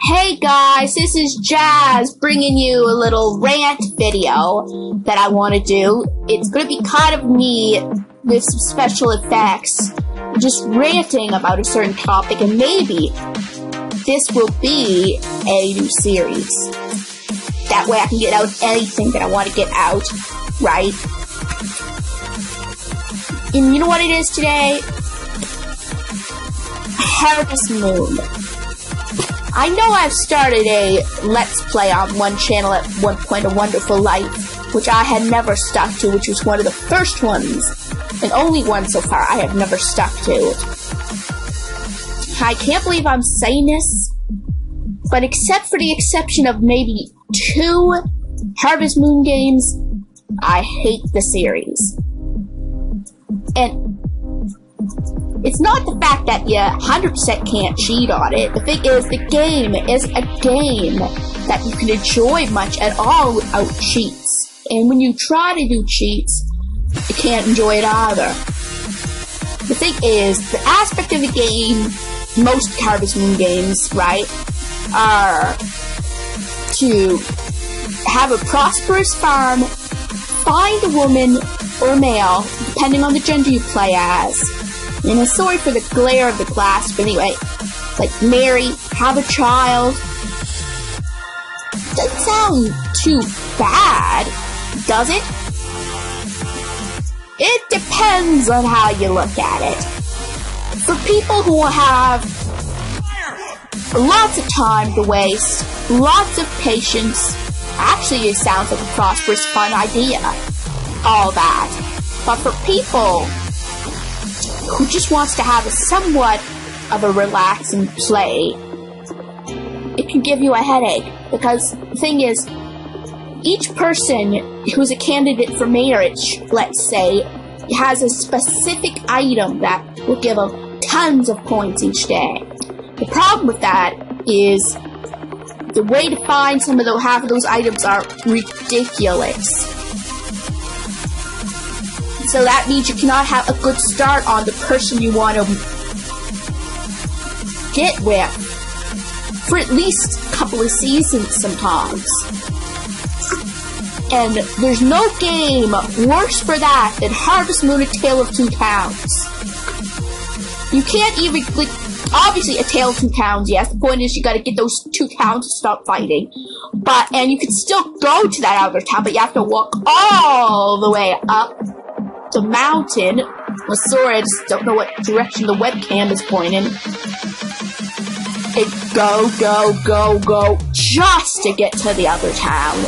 Hey guys, this is Jazz bringing you a little rant video that I want to do. It's going to be kind of me with some special effects, just ranting about a certain topic, and maybe this will be a new series. That way I can get out anything that I want to get out, right? And you know what it is today? Harvest Moon. I know I've started a Let's Play on one channel at one point, A Wonderful Life, which I had never stuck to, which was one of the first ones, and only one so far I have never stuck to. I can't believe I'm saying this, but except for the exception of maybe 2 Harvest Moon games, I hate the series. And it's not the fact that you 100% can't cheat on it. The thing is, the game is a game that you can enjoy much at all without cheats. And when you try to do cheats, you can't enjoy it either. The thing is, the aspect of the game, most Harvest Moon games, right, are to have a prosperous farm, find a woman or male, depending on the gender you play as. And I'm sorry for the glare of the glass, but anyway, like marry, have a child. Doesn't sound too bad, does it? It depends on how you look at it. For people who have lots of time to waste, lots of patience, actually it sounds like a prosperous, fun idea. All that. But for people who just wants to have a somewhat of a relaxing play, it can give you a headache, because the thing is, each person who's a candidate for marriage, let's say, has a specific item that will give them tons of points each day. The problem with that is the way to find some of those, half of those items are ridiculous. So that means you cannot have a good start on the person you want to get with for at least a couple of seasons sometimes. And there's no game worse for that than Harvest Moon: A Tale of Two Towns. You can't even, like, obviously A Tale of Two Towns, yes, the point is you gotta get those 2 towns to stop fighting. And you can still go to that other town, but you have to walk all the way up the mountain. Well, sorry, I just don't know what direction the webcam is pointing. And go, just to get to the other town.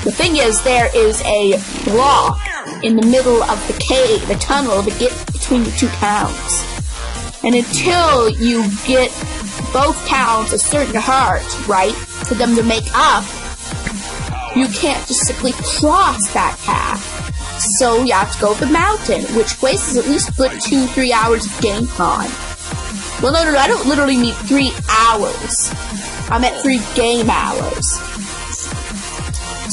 The thing is, there is a block in the middle of the cave, the tunnel, to get between the 2 towns. And until you get both towns a certain heart, right, for them to make up, you can't just simply cross that path. So you have to go up the mountain, which wastes at least a good 2-3 hours of game time. Well, no, I don't literally mean 3 hours. I meant 3 game hours.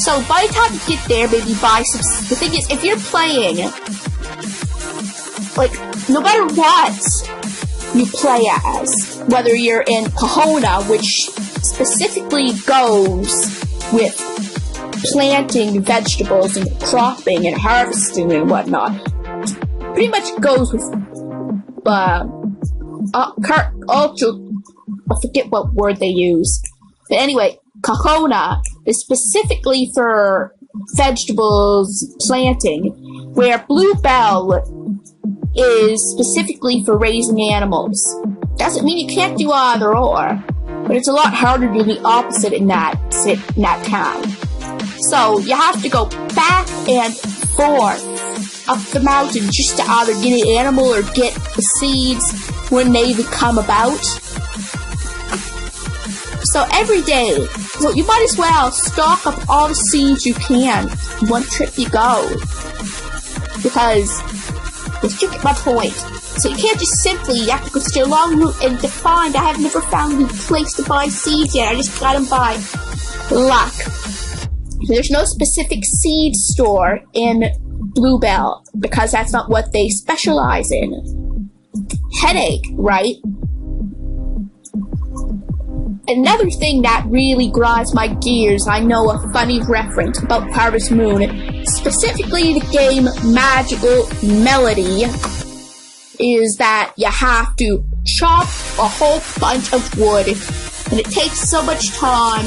So by the time you get there, maybe buy some. The thing is, if you're playing, like, no matter what you play as, whether you're in Kahona, which specifically goes with planting vegetables and cropping and harvesting and whatnot, pretty much goes with I forget what word they use, but anyway, Kahona is specifically for vegetables planting, where Bluebell is specifically for raising animals. Doesn't mean you can't do either or, but it's a lot harder to do the opposite in that town. So you have to go back and forth up the mountain just to either get an animal or get the seeds when they come about. So every day, so you might as well stock up all the seeds you can one trip you go. Because, you get my point. So you can't just simply, you have to go such a long route and to find. I have never found a place to buy seeds yet. I just got them by luck. There's no specific seed store in Bluebell because that's not what they specialize in. headache, right? Another thing that really grinds my gears, I know a funny reference about Harvest Moon, specifically the game Magical Melody, is that you have to chop a whole bunch of wood, and it takes so much time.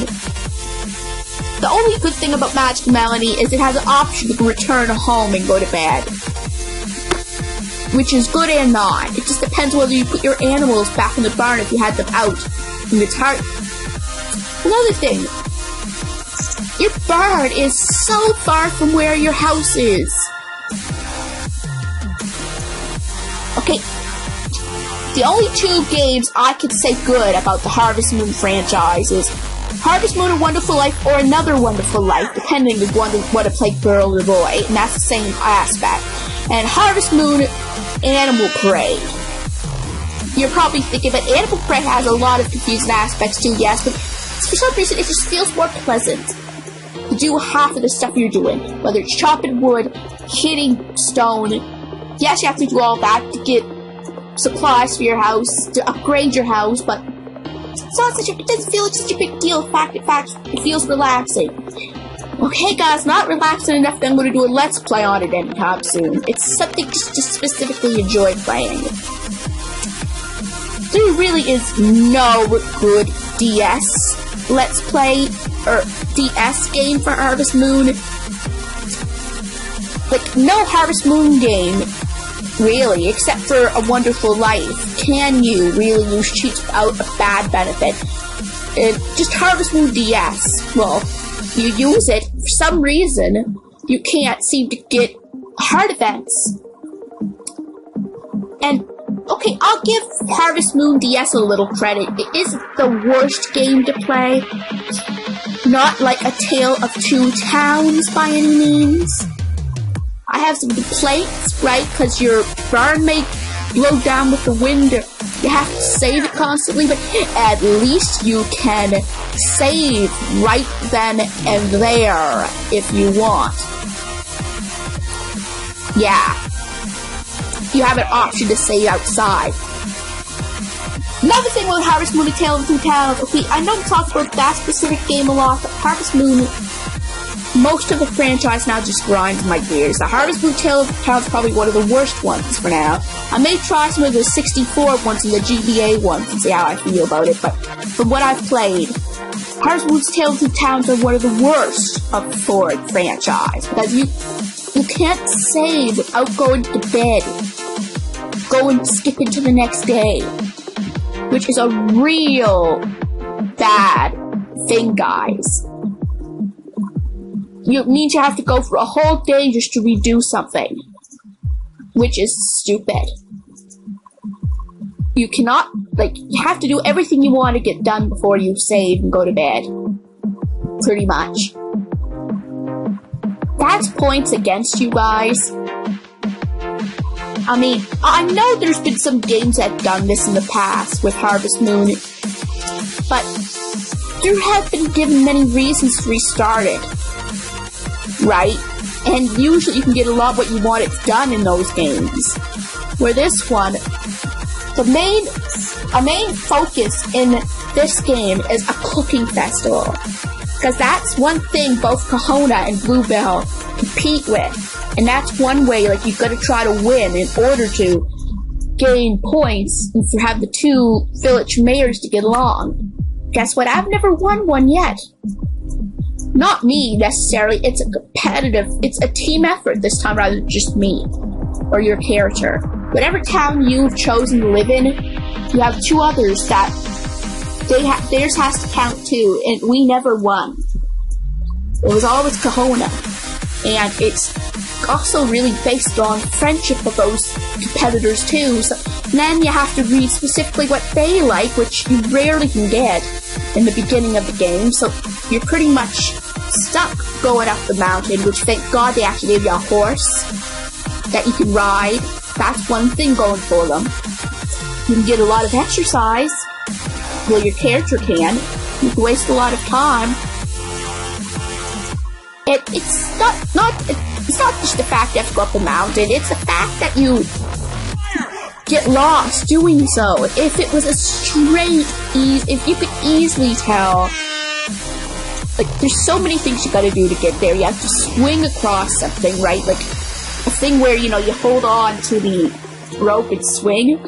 The only good thing about Magical Melody is it has an option to return home and go to bed, which is good and not. It just depends whether you put your animals back in the barn if you had them out. And it's hard. Another thing, your barn is so far from where your house is. Okay, the only two games I could say good about the Harvest Moon franchise is Harvest Moon: A Wonderful Life or Another Wonderful Life, depending on what to play, girl or boy, and that's the same aspect. And Harvest Moon Animal Parade. You're probably thinking, but Animal Parade has a lot of confusing aspects too, yes, but for some reason it just feels more pleasant to do half of the stuff you're doing, whether it's chopping wood, hitting stone. Yes, you have to do all that to get supplies for your house, to upgrade your house, but it doesn't feel like such a big deal. In fact, it feels relaxing. Okay, guys, not relaxing enough that I'm going to do a Let's Play on it anytime soon. It's something just to specifically enjoy playing. There really is no good DS Let's Play or DS game for Harvest Moon. Like, no Harvest Moon game, really, except for A Wonderful Life, can you really use cheats without a bad benefit. Just Harvest Moon DS, well, you use it, for some reason, you can't seem to get hard events. And, okay, I'll give Harvest Moon DS a little credit. It isn't the worst game to play. Not like A Tale of Two Towns by any means. I have some complaints, right, because your barn may blow down with the wind, or you have to save it constantly, but at least you can save right then and there if you want. Yeah. You have an option to save outside. Another thing with Harvest Moon: A Tale of Two Towns, okay, I know we talked about that specific game a lot, but Harvest Moon, most of the franchise now just grinds my gears. The Harvest Moon: Tale of Two Towns is probably one of the worst ones for now. I may try some of the 64 ones and the GBA ones and see how I feel about it, but from what I've played, Harvest Moon's Tale of Two Towns are one of the worst of the Ford franchise, because you can't save without going to bed, skipping to the next day, which is a real bad thing, guys. It means you have to go for a whole day just to redo something, which is stupid. You cannot, you have to do everything you want to get done before you save and go to bed. Pretty much. That's points against you guys. I mean, I know there's been some games that have done this in the past with Harvest Moon, but there have been given many reasons to restart it. Right? And usually you can get a lot of what you want it done in those games. Where this one, a main focus in this game is a cooking festival. Because that's one thing both Kahuna and Bluebell compete with. And that's one way, you've got to try to win in order to gain points and to have the two village mayors to get along. Guess what? I've never won one yet. Not me, necessarily. It's a team effort this time rather than just me or your character. Whatever town you've chosen to live in, you have two others that theirs has to count too, and we never won. It was always Kahuna. And it's also really based on friendship of those competitors too. So then you have to read specifically what they like, which you rarely can get in the beginning of the game. So you're pretty much stuck going up the mountain, which thank God they actually gave you a horse that you can ride. That's one thing going for them. You can get a lot of exercise. Well, your character can. You can waste a lot of time. It's not just the fact you have to go up the mountain. It's the fact that you get lost doing so. If it was a straight if you could easily tell, like, there's so many things you gotta do to get there. You have to swing across something, right? Like, a thing where, you know, you hold on to the rope and swing.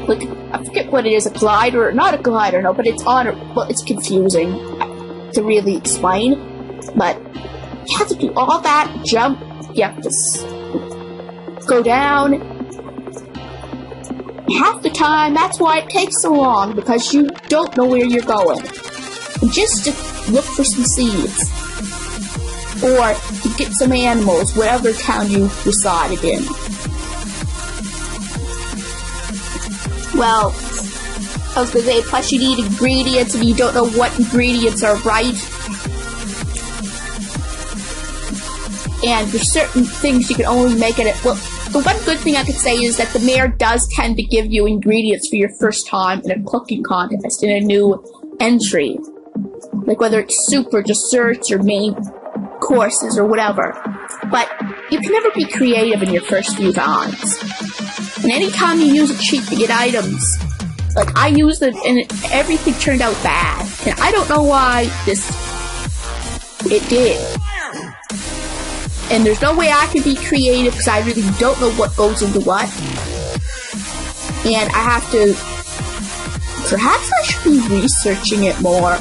Like, I forget what it is, a glider, not a glider, no, but it's on, well, it's confusing to really explain, but you have to do all that, jump, you have to go down. Half the time, that's why it takes so long, because you don't know where you're going. And just to look for some seeds, or to get some animals, whatever town you resided in. Well, I was gonna say, plus you need ingredients, and you don't know what ingredients are right. And there's certain things you can only make it at, well, the one good thing I could say is that the mayor does tend to give you ingredients for your first time in a cooking contest, in a new entry. Like whether it's soup or desserts or main courses or whatever. But you can never be creative in your first few times. And anytime you use a cheat to get items, like I used it and everything turned out bad. And I don't know why it did. And there's no way I can be creative because I really don't know what goes into what. And I have to, perhaps I should be researching it more.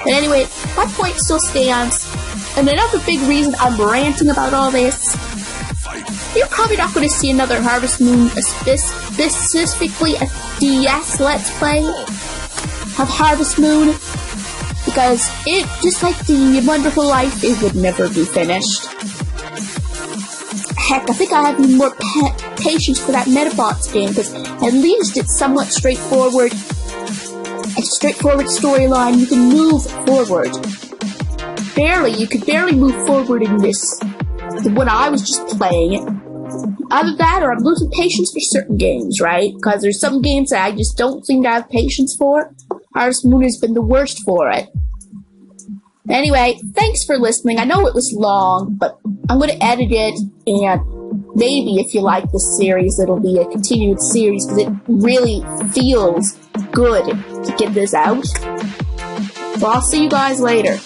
But anyway, my point still stands. And another big reason I'm ranting about all this, you're probably not going to see another Harvest Moon, specifically a DS Let's Play of Harvest Moon, because it, just like the Wonderful Life, it would never be finished. Heck, I think I have more patience for that Metabots game, because at least it's somewhat straightforward. A straightforward storyline, you can move forward. You could barely move forward in this, the one I was just playing. Either that, or I'm losing patience for certain games, right? Because there's some games that I just don't seem to have patience for. Harvest Moon has been the worst for it. Anyway, thanks for listening. I know it was long, but I'm going to edit it, and maybe if you like this series, it'll be a continued series, because it really feels good to get this out. So I'll see you guys later.